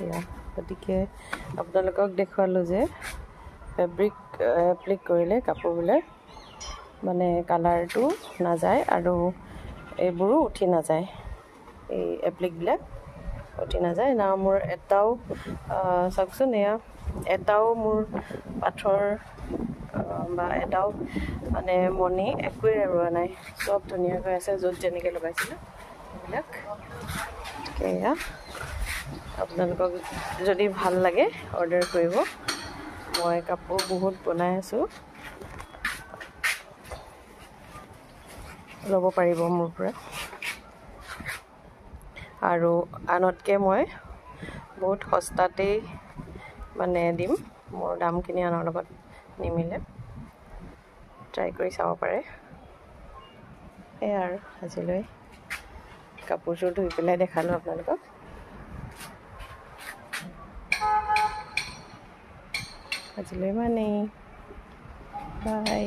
এয়া গতিকে আপোনালোকক দেখুৱালোঁ যে ফেব্ৰিক এপ্লিক কৰিলে কাপোৰবিলাক মানে কালাৰটো নাযায় আৰু এইবোৰো উঠি নাযায়, এই এপ্লিকবিলাক উঠি নাযায় না। মোৰ এটাও চাওকচোন, এয়া এটাও মোৰ পাথৰ বা এটাও মানে মণি একোৱেই এৰুৱা নাই, চব ধুনীয়াকৈ আছে য'ত যেনেকৈ লগাইছিলোঁ সেইবিলাক। এয়া আপোনালোকক যদি ভাল লাগে অৰ্ডাৰ কৰিব, মই কাপোৰ বহুত বনাই আছোঁ, ল'ব পাৰিব মোৰ পৰা। আৰু আনতকৈ মই বহুত সস্তাতেই মানে দিম, মোৰ দামখিনি আনৰ লগত নিমিলে, ট্ৰাই কৰি চাব পাৰে। সেয়া আৰু আজিলৈ কাপোৰযোৰ ধুই পেলাই দেখালোঁ আপোনালোকক। আজিলৈ ইমানেই, বাই।